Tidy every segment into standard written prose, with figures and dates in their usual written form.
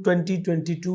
2022,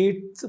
8th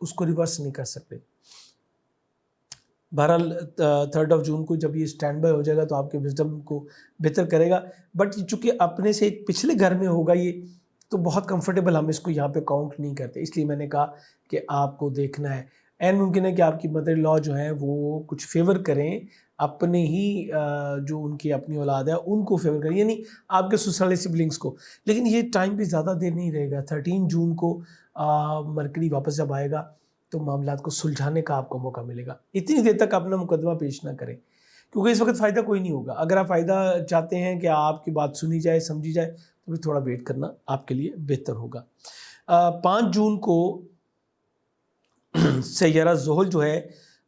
اس کو reverse نہیں کر سکتے. بہرحال 3 جون کو جب یہ اسٹینڈ بائی ہو جائے گا تو آپ کے وزڈم کو بہتر کرے گا. بٹ چونکہ اپنے سے ایک پچھلے گھر میں ہوگا یہ تو بہت کمفرٹیبل ہم اس کو یہاں پہ کاؤنٹ نہیں کرتے. اس لیے میں نے کہا کہ آپ کو دیکھنا ہے. این ممکن ہے کہ آپ کی مدر لا جو ہیں وہ کچھ فیور کریں اپنے ہی جو ان کی اپنی اولاد ہے ان کو فیور کریں، یعنی آپ کے سسرالی سبلنگس کو. لیکن یہ ٹائم بھی زیادہ دیر نہیں رہے گا. 13 جون کو مرکری واپس جب آئے گا تو معاملات کو سلجھانے کا آپ کو موقع ملے گا. اتنی دیر تک اپنا مقدمہ پیش نہ کریں کیونکہ اس وقت فائدہ کوئی نہیں ہوگا. اگر آپ فائدہ چاہتے ہیں کہ آپ کی بات سنی جائے سمجھی جائے تو پھر تھوڑا ویٹ کرنا آپ کے لیے بہتر ہوگا. 5 جون کو سیارہ زحل جو ہے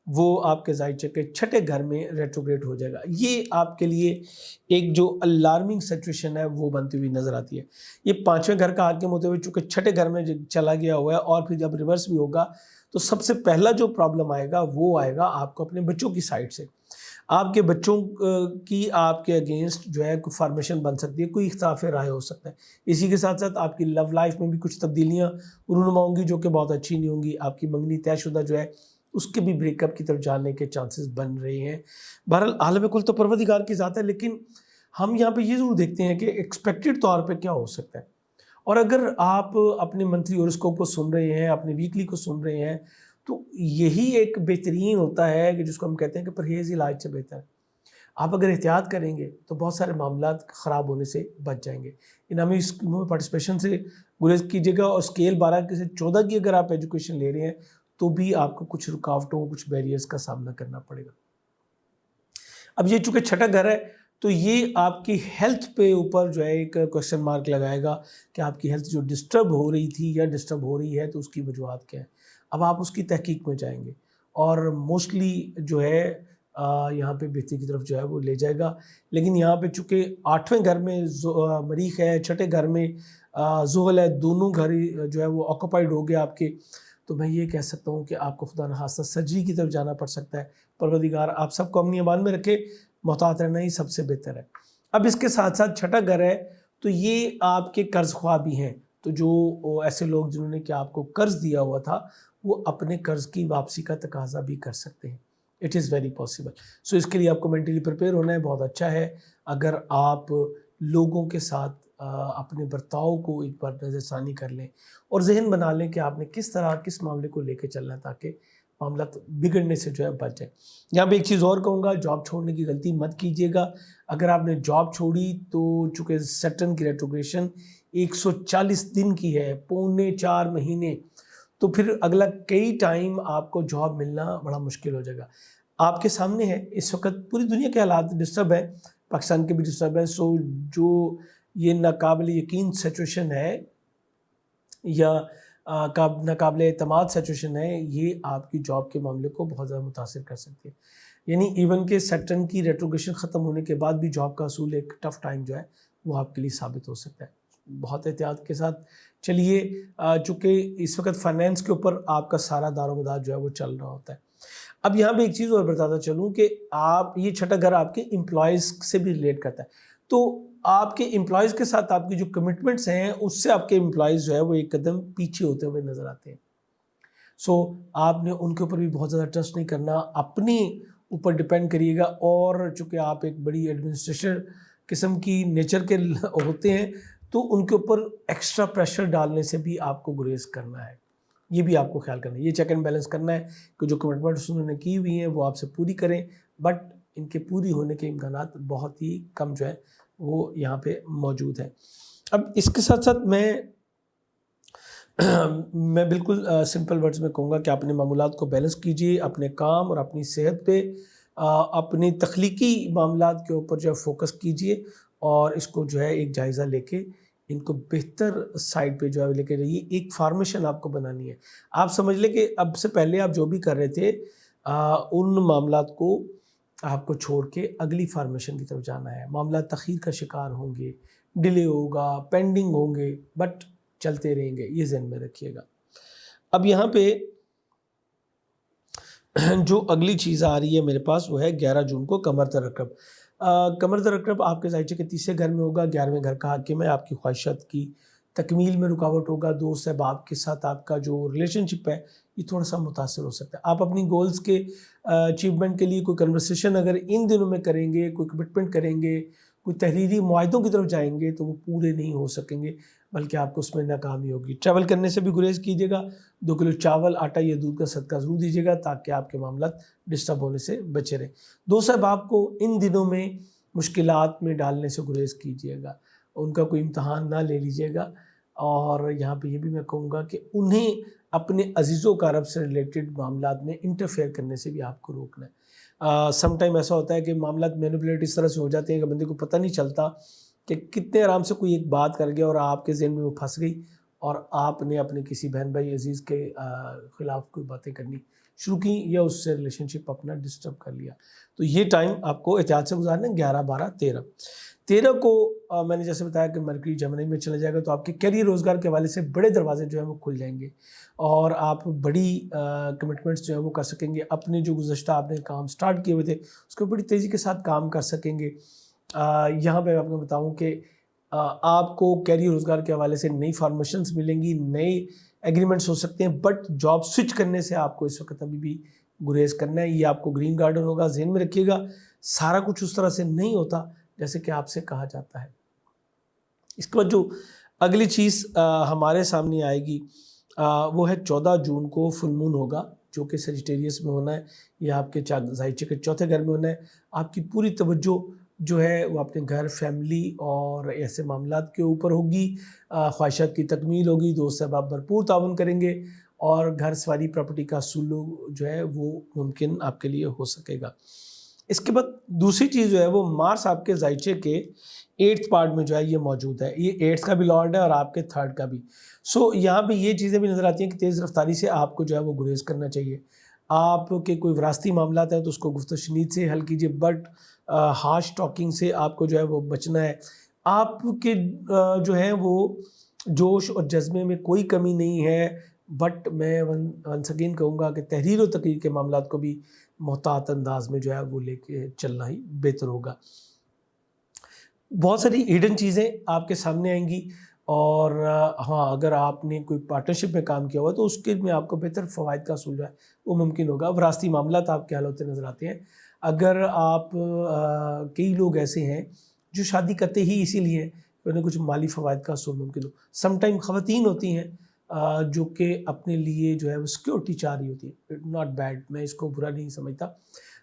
وہ آپ کے ظاہر کے 6 گھر میں ریٹروگریڈ ہو جائے گا. یہ آپ کے لیے ایک جو الارمنگ سچویشن ہے وہ بنتی ہوئی نظر آتی ہے. یہ 5ویں گھر کا حاکم ہوتے ہوئے چونکہ 6 گھر میں چلا گیا ہوا ہے اور پھر جب ریورس بھی ہوگا تو سب سے پہلا جو پرابلم آئے گا وہ آئے گا آپ کو اپنے بچوں کی سائڈ سے. آپ کے بچوں کی آپ کے اگینسٹ جو ہے کوئی فارمیشن بن سکتی ہے، کوئی اختلاف رائے ہو سکتا ہے. اسی کے ساتھ ساتھ آپ کی لو لائف میں بھی کچھ تبدیلیاں رونما ہوں گی جو کہ بہت اچھی نہیں ہوں گی. آپ کی منگنی طے شدہ جو ہے اس کے بھی بریک اپ کی طرف جانے کے چانسز بن رہے ہیں. بہرحال عالم کل تو پروردگار کی ذات ہے، لیکن ہم یہاں پہ یہ ضرور دیکھتے ہیں کہ ایکسپیکٹڈ طور پہ کیا ہو سکتا ہے. اور اگر آپ اپنے منتھلی ہوراسکوپ کو سن رہے ہیں، اپنے ویکلی کو سن رہے ہیں تو یہی ایک بہترین ہوتا ہے کہ جس کو ہم کہتے ہیں کہ پرہیز علاج سے بہتر ہے. آپ اگر احتیاط کریں گے تو بہت سارے معاملات خراب ہونے سے بچ جائیں گے. انعامی اسکیموں میں پارٹیسپیشن سے گریز کیجیے گا اور اسکیل 12 سے 14 کی اگر آپ ایجوکیشن لے رہے ہیں تو بھی آپ کو کچھ رکاوٹوں کچھ بیریئرز کا سامنا کرنا پڑے گا. اب یہ چونکہ 6 گھر ہے تو یہ آپ کی ہیلتھ پہ اوپر جو ہے ایک کوشچن مارک لگائے گا کہ آپ کی ہیلتھ جو ڈسٹرب ہو رہی تھی یا ڈسٹرب ہو رہی ہے تو اس کی وجوہات کیا ہیں. اب آپ اس کی تحقیق میں جائیں گے اور موسٹلی جو ہے یہاں پہ بہتری کی طرف جو ہے وہ لے جائے گا. لیکن یہاں پہ چونکہ 8ویں گھر میں مریخ ہے، 6 گھر میں زحل ہے، دونوں گھر جو ہے وہ آکوپائڈ ہو گیا آپ کے، تو میں یہ کہہ سکتا ہوں کہ آپ کو خدا نخواستہ سرجری کی طرف جانا پڑ سکتا ہے. پروردگار آپ سب کو اپنی امان میں رکھے. محتاط رہنا ہی سب سے بہتر ہے. اب اس کے ساتھ ساتھ 6 گھر ہے تو یہ آپ کے قرض خواہ بھی ہیں. تو جو ایسے لوگ جنہوں نے کہ آپ کو قرض دیا ہوا تھا وہ اپنے قرض کی واپسی کا تقاضا بھی کر سکتے ہیں. It is very possible. So اس کے لیے آپ کو مینٹلی پریپیئر ہونا ہے. بہت اچھا ہے اگر آپ لوگوں کے ساتھ اپنے برتاؤ کو ایک بار نظر ثانی کر لیں اور ذہن بنا لیں کہ آپ نے کس طرح کس معاملے کو لے کے چلنا ہے تاکہ معاملات بگڑنے سے جو ہے بچ جائیں. یہاں پہ ایک چیز اور کہوں گا، جاب چھوڑنے کی غلطی مت کیجیے گا. اگر آپ نے جاب چھوڑی تو چونکہ سیٹرن کی ریٹروگریشن 140 دن کی ہے، 3.25 مہینے، تو پھر اگلا کئی ٹائم آپ کو جاب ملنا بڑا مشکل ہو جائے گا. آپ کے سامنے ہے اس وقت پوری دنیا کے حالات ڈسٹرب ہیں، پاکستان کے بھی ڈسٹرب ہیں. سو جو یہ ناقابل یقین سچویشن ہے یا ناقابل اعتماد سچویشن ہے، یہ آپ کی جاب کے معاملے کو بہت زیادہ متاثر کر سکتی ہے. یعنی ایون کہ سیٹرن کی ریٹروگریشن ختم ہونے کے بعد بھی جاب کا اصول ایک ٹف ٹائم جو ہے وہ آپ کے لیے ثابت ہو سکتا ہے. بہت احتیاط کے ساتھ چلیے، چونکہ اس وقت فائنینس کے اوپر آپ کا سارا دار و مدار جو ہے وہ چل رہا ہوتا ہے. اب یہاں پہ ایک چیز اور بتاتا چلوں کہ آپ یہ 6 گھر آپ کے امپلائیز سے بھی ریلیٹ کرتا ہے. تو آپ کے امپلائیز کے ساتھ آپ کی جو کمٹمنٹس ہیں اس سے آپ کے امپلائیز جو ہے وہ ایک قدم پیچھے ہوتے ہوئے نظر آتے ہیں. سو آپ نے ان کے اوپر بھی بہت زیادہ ٹرسٹ نہیں کرنا، اپنے اوپر ڈپینڈ کریے گا. اور چونکہ آپ ایک بڑی ایڈمنسٹریشن قسم کی نیچر کے ہوتے ہیں تو ان کے اوپر ایکسٹرا پریشر ڈالنے سے بھی آپ کو گریز کرنا ہے. یہ بھی آپ کو خیال کرنا ہے، یہ چیک اینڈ بیلنس کرنا ہے کہ جو کمٹمنٹس انہوں نے کی ہوئی ہیں وہ آپ سے پوری کریں، بٹ ان کے پوری ہونے کے امکانات بہت ہی کم جو ہے وہ یہاں پہ موجود ہیں. اب اس کے ساتھ ساتھ میں بالکل سمپل ورڈز میں کہوں گا کہ اپنے معمولات کو بیلنس کیجئے، اپنے کام اور اپنی صحت پہ، اپنی تخلیقی معاملات کے اوپر جو ہے فوکس کیجئے اور اس کو جو ہے ایک جائزہ لے کے ان کو بہتر سائڈ پہ جو ہے لے کے رہیے. ایک فارمیشن آپ کو بنانی ہے. آپ سمجھ لیں کہ اب سے پہلے آپ جو بھی کر رہے تھے ان معاملات کو آپ کو چھوڑ کے اگلی فارمیشن کی طرف جانا ہے. معاملات تاخیر کا شکار ہوں گے، ڈیلے ہوگا، پینڈنگ ہوں گے، بٹ چلتے رہیں گے، یہ ذہن میں رکھیے گا. اب یہاں پہ جو اگلی چیز آ رہی ہے میرے پاس وہ ہے 11 جون کو قمر ترقب. قمر ترقب آپ کے ذائچے کے 30 گھر میں ہوگا، 11ویں گھر کا حاکم ہے. آپ کی خواہشات کی تکمیل میں رکاوٹ ہوگا، دوست احباب کے ساتھ آپ کا جو ریلیشن شپ ہے یہ تھوڑا سا متاثر ہو سکتا ہے۔ آپ اپنی گولز کے اچیومنٹ کے لیے کوئی کنورسیشن اگر ان دنوں میں کریں گے، کوئی کمٹمنٹ کریں گے، کوئی تحریری معاہدوں کی طرف جائیں گے تو وہ پورے نہیں ہو سکیں گے، بلکہ آپ کو اس میں ناکامی ہوگی۔ ٹریول کرنے سے بھی گریز کیجیے گا، 2 کلو چاول، آٹا یا دودھ کا صدقہ ضرور دیجیے گا تاکہ آپ کے معاملات ڈسٹرب ہونے سے بچے رہیں۔ دوست احباب کو ان دنوں میں مشکلات میں ڈالنے سے گریز کیجیے گا، ان کا کوئی امتحان نہ لے لیجیے گا، اور یہاں پہ یہ بھی میں کہوں گا کہ انہیں اپنے عزیز و اقارب سے ریلیٹڈ معاملات میں انٹرفیئر کرنے سے بھی آپ کو روکنا ہے۔ سم ٹائم ایسا ہوتا ہے کہ معاملات مینیپولیٹ اس طرح سے ہو جاتے ہیں کہ بندے کو پتہ نہیں چلتا کہ کتنے آرام سے کوئی ایک بات کر گیا اور آپ کے ذہن میں وہ پھنس گئی، اور آپ نے اپنے کسی بہن بھائی عزیز کے خلاف کوئی باتیں کرنی شروع کی یا اس سے ریلیشن شپ اپنا ڈسٹرب کر لیا۔ تو یہ ٹائم آپ کو احتیاط سے گزارنا ہے۔ 11، 12، 13 کو میں نے جیسے بتایا کہ مرکری جرمنی میں چلا جائے گا، تو آپ کے کیریئر روزگار کے حوالے سے بڑے دروازے جو ہیں وہ کھل جائیں گے، اور آپ بڑی کمٹمنٹس جو ہیں وہ کر سکیں گے۔ اپنے جو گزشتہ آپ نے کام سٹارٹ کیے ہوئے تھے اس کو بڑی تیزی کے ساتھ کام کر سکیں گے۔ یہاں پہ آپ کو بتاؤں کہ آپ کو کیریئر روزگار کے حوالے سے نئی فارمیشنز ملیں گی، نئے ایگریمنٹس ہو سکتے ہیں، بٹ جاب سوئچ کرنے سے آپ کو اس وقت ابھی بھی گریز کرنا ہے۔ یہ آپ کو گرین گارڈن ہوگا، ذہن میں رکھیے گا، سارا کچھ اس طرح سے نہیں ہوتا جیسے کہ آپ سے کہا جاتا ہے۔ اس کے بعد جو اگلی چیز ہمارے سامنے آئے گی وہ ہے 14 جون کو فل مون ہوگا، جو کہ سیجیٹیریس میں ہونا ہے، یہ آپ کے ذائچے کے چوتھے گھر میں ہونا ہے۔ آپ کی پوری توجہ جو ہے وہ اپنے گھر، فیملی اور ایسے معاملات کے اوپر ہوگی، خواہشات کی تکمیل ہوگی، دوست احباب بھرپور تعاون کریں گے، اور گھر سواری پراپرٹی کا سلوک جو ہے وہ ممکن آپ کے لیے ہو سکے گا۔ اس کے بعد دوسری چیز جو ہے وہ مارس آپ کے ذائچے کے 8th پارٹ میں جو ہے یہ موجود ہے، یہ 8th کا بھی لارڈ ہے اور آپ کے 3rd کا بھی۔ سو یہاں پہ یہ چیزیں بھی نظر آتی ہیں کہ تیز رفتاری سے آپ کو جو ہے وہ گریز کرنا چاہیے۔ آپ کے کوئی وراثتی معاملات ہیں تو اس کو گفت و شنید سے حل کیجیے، بٹ ہارش ٹاکنگ سے آپ کو جو ہے وہ بچنا ہے۔ آپ کے جو ہیں وہ جوش اور جذبے میں کوئی کمی نہیں ہے، بٹ میں ونس اگین کہوں گا کہ تحریر و تقریر کے معاملات کو بھی محتاط انداز میں جو ہے وہ لے کے چلنا ہی بہتر ہوگا۔ بہت ساری ہڈن چیزیں آپ کے سامنے آئیں گی، اور ہاں اگر آپ نے کوئی پارٹنرشپ میں کام کیا ہوا تو اس کے میں آپ کو بہتر فوائد کا حصول جو ہے وہ ممکن ہوگا۔ وراثتی معاملات آپ کے حل ہوتے نظر آتے ہیں۔ اگر آپ کئی لوگ ایسے ہیں جو شادی کرتے ہی اسی لیے کہ انہیں کچھ مالی فوائد کا حصول ممکن ہو۔ سم ٹائم خواتین ہوتی ہیں جو کہ اپنے لیے جو ہے وہ سیکیورٹی چاہ رہی ہوتی ہے، ناٹ بیڈ، میں اس کو برا نہیں سمجھتا،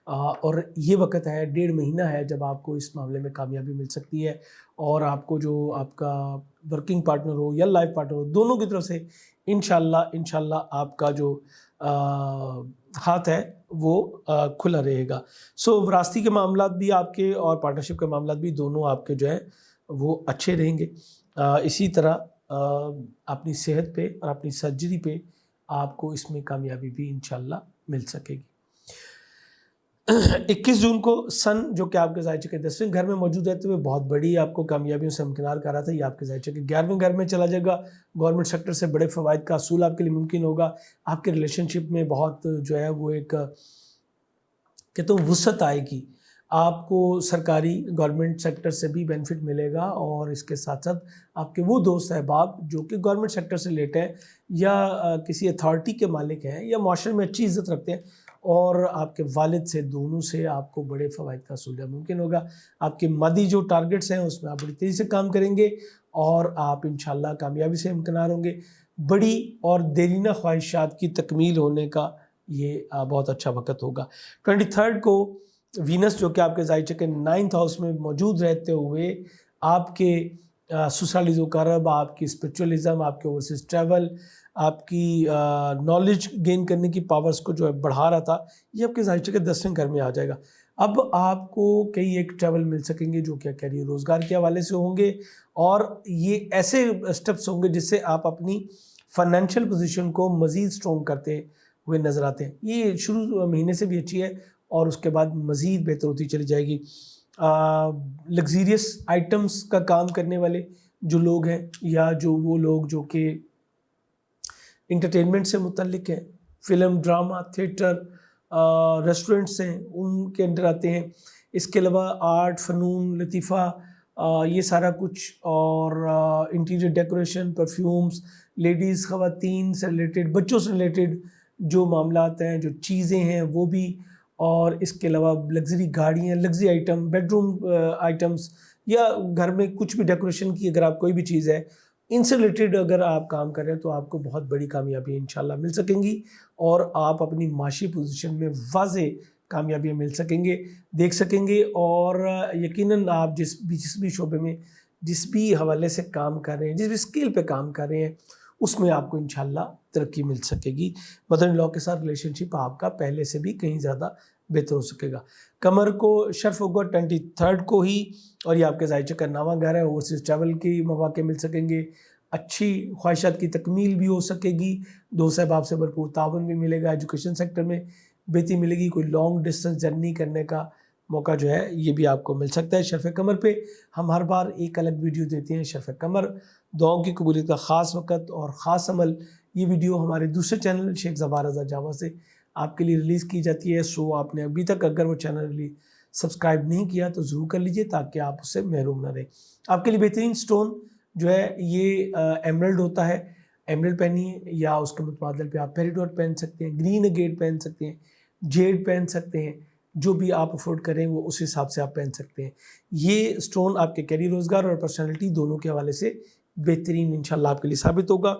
اور یہ وقت ہے 1.5 مہینہ ہے جب آپ کو اس معاملے میں کامیابی مل سکتی ہے، اور آپ کو جو آپ کا ورکنگ پارٹنر ہو یا لائف پارٹنر ہو، دونوں کی طرف سے انشاءاللہ آپ کا جو ہاتھ ہے وہ کھلا رہے گا۔ سو وراثتی کے معاملات بھی آپ کے اور پارٹنرشپ کے معاملات بھی دونوں آپ کے جو ہیں وہ اچھے رہیں گے۔ اسی طرح اپنی صحت پہ اور اپنی سرجری پہ آپ کو اس میں کامیابی بھی انشاءاللہ مل سکے گی۔ 21 جون کو سن جو کہ آپ کے ذائچے کے 10ویں گھر میں موجود ہے، تو وہ بہت بڑی آپ کو کامیابیوں سے امکنار کر رہا تھا، یہ آپ کے ذائچے کے 11ویں گھر میں چلا جائے گا۔ گورنمنٹ سیکٹر سے بڑے فوائد کا حصول آپ کے لیے ممکن ہوگا۔ آپ کے ریلیشن شپ میں بہت جو ہے وہ ایک کہتا ہوں وسعت آئے گی۔ آپ کو سرکاری گورنمنٹ سیکٹر سے بھی بینیفٹ ملے گا، اور اس کے ساتھ ساتھ آپ کے وہ دوست احباب جو کہ گورنمنٹ سیکٹر سے ریلیٹ ہیں یا کسی اتھارٹی کے مالک ہیں یا معاشرے میں اچھی عزت رکھتے ہیں، اور آپ کے والد سے، دونوں سے آپ کو بڑے فوائد کا حصول ممکن ہوگا۔ آپ کے مادی جو ٹارگٹس ہیں اس میں آپ بڑی تیزی سے کام کریں گے، اور آپ انشاءاللہ کامیابی سے امکنار ہوں گے۔ بڑی اور دیرینہ خواہشات کی تکمیل ہونے کا یہ بہت اچھا وقت ہوگا۔ 23 کو وینس جو کہ آپ کے ذائچے کے 9th ہاؤس میں موجود رہتے ہوئے آپ کے سسرالی ذوقارب، آپ کی اسپرچولیزم، آپ کے اوورسیز ٹریول، آپ کی نالج گین کرنے کی پاورز کو جو ہے بڑھا رہا تھا، یہ آپ کے ذائچے کے 10ویں گھر میں آ جائے گا۔ اب آپ کو کئی ایک ٹریول مل سکیں گے جو کہ کیریئر روزگار کے حوالے سے ہوں گے، اور یہ ایسے اسٹیپس ہوں گے جس سے آپ اپنی فائنینشیل پوزیشن کو مزید سٹرونگ کرتے ہوئے نظر آتے ہیں۔ یہ شروع مہینے سے بھی اچھی ہے اور اس کے بعد مزید بہتر ہوتی چلی جائے گی۔ لگزیریس آئٹمس کا کام کرنے والے جو لوگ ہیں، یا جو وہ لوگ جو کہ انٹرٹینمنٹ سے متعلق ہیں، فلم، ڈرامہ، تھیٹر، ریسٹورنٹس ہیں، ان کے اندر آتے ہیں۔ اس کے علاوہ آرٹ، فنون، لطیفہ، یہ سارا کچھ، اور انٹیریئر ڈیکوریشن، پرفیومز، لیڈیز خواتین سے ریلیٹڈ، بچوں سے ریلیٹڈ جو معاملات ہیں، جو چیزیں ہیں وہ بھی، اور اس کے علاوہ لگژری گاڑیاں، luxury item, bed room items, یا گھر میں کچھ بھی ڈیکوریشن کی اگر آپ کوئی بھی چیز ہے ان سے ریلیٹڈ اگر آپ کام کریں تو آپ کو بہت بڑی کامیابی انشاءاللہ مل سکیں گی، اور آپ اپنی معاشی پوزیشن میں واضح کامیابیاں مل سکیں گے، دیکھ سکیں گے، اور یقیناً آپ جس بھی شعبے میں، جس بھی حوالے سے کام کر رہے ہیں، جس بھی اسکیل پہ کام کر رہے ہیں، اس میں آپ کو انشاءاللہ ترقی مل سکے گی۔ مدر ان لا کے ساتھ ریلیشن شپ آپ کا پہلے سے بھی کہیں زیادہ بہتر ہو سکے گا۔ قمر کو شرف ہوگا 23 کو ہی، اور یہ آپ کے ذائچہ کا نواں گھر ہے، اوورسیز ٹریول کی مواقع مل سکیں گے، اچھی خواہشات کی تکمیل بھی ہو سکے گی، دوست احباب سے بھرپور تعاون بھی ملے گا، ایجوکیشن سیکٹر میں بہتری ملے گی، کوئی لانگ ڈسٹنس جرنی کرنے کا موقع جو ہے یہ بھی آپ کو مل سکتا ہے۔ شرف قمر پہ ہم ہر بار ایک الگ ویڈیو دیتے ہیں، شرف قمر، دعاؤں کی قبولیت کا خاص وقت اور خاص عمل۔ یہ ویڈیو ہمارے دوسرے چینل شیخ زبار رضا جاوا سے آپ کے لیے ریلیز کی جاتی ہے، سو آپ نے ابھی تک اگر وہ چینل سبسکرائب نہیں کیا تو ضرور کر لیجئے تاکہ آپ اس سے محروم نہ رہیں۔ آپ کے لیے بہترین سٹون جو ہے یہ ایمرلڈ ہوتا ہے، ایمرلڈ پہنیے، یا اس کے متبادل پہ آپ پیریڈور پہن سکتے ہیں، گرین اگیٹ پہن سکتے ہیں، جیڈ پہن سکتے ہیں، جو بھی آپ افورڈ کریں وہ اس حساب سے آپ پہن سکتے ہیں۔ یہ سٹون آپ کے کیریئر، روزگار اور پرسنالٹی دونوں کے حوالے سے بہترین انشاءاللہ آپ کے لیے ثابت ہوگا۔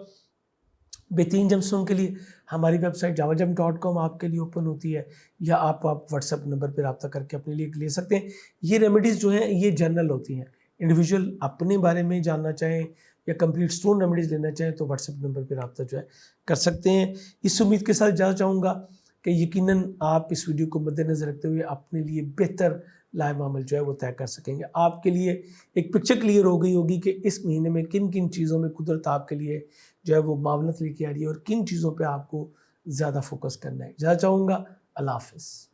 بہترین جم سٹون کے لیے ہماری ویب سائٹ javajam.com آپ کے لیے اوپن ہوتی ہے، یا آپ واٹس ایپ نمبر پہ رابطہ کر کے اپنے لیے لے سکتے ہیں۔ یہ ریمیڈیز جو ہیں یہ جنرل ہوتی ہیں، انڈیویجول اپنے بارے میں جاننا چاہیں یا کمپلیٹ سٹون ریمیڈیز لینا چاہیں تو واٹس ایپ نمبر پہ رابطہ جو ہے کر سکتے ہیں۔ اس امید کے ساتھ جانا چاہوں گا کہ یقیناً آپ اس ویڈیو کو مد نظر رکھتے ہوئے اپنے لیے بہتر لائحہ عمل جو ہے وہ طے کر سکیں گے۔ آپ کے لیے ایک پکچر کلیئر ہو گئی ہوگی کہ اس مہینے میں کن کن چیزوں میں قدرت آپ کے لیے جو ہے وہ معاونت لے کے آ رہی ہے، اور کن چیزوں پہ آپ کو زیادہ فوکس کرنا ہے۔ جانا چاہوں گا، اللہ حافظ۔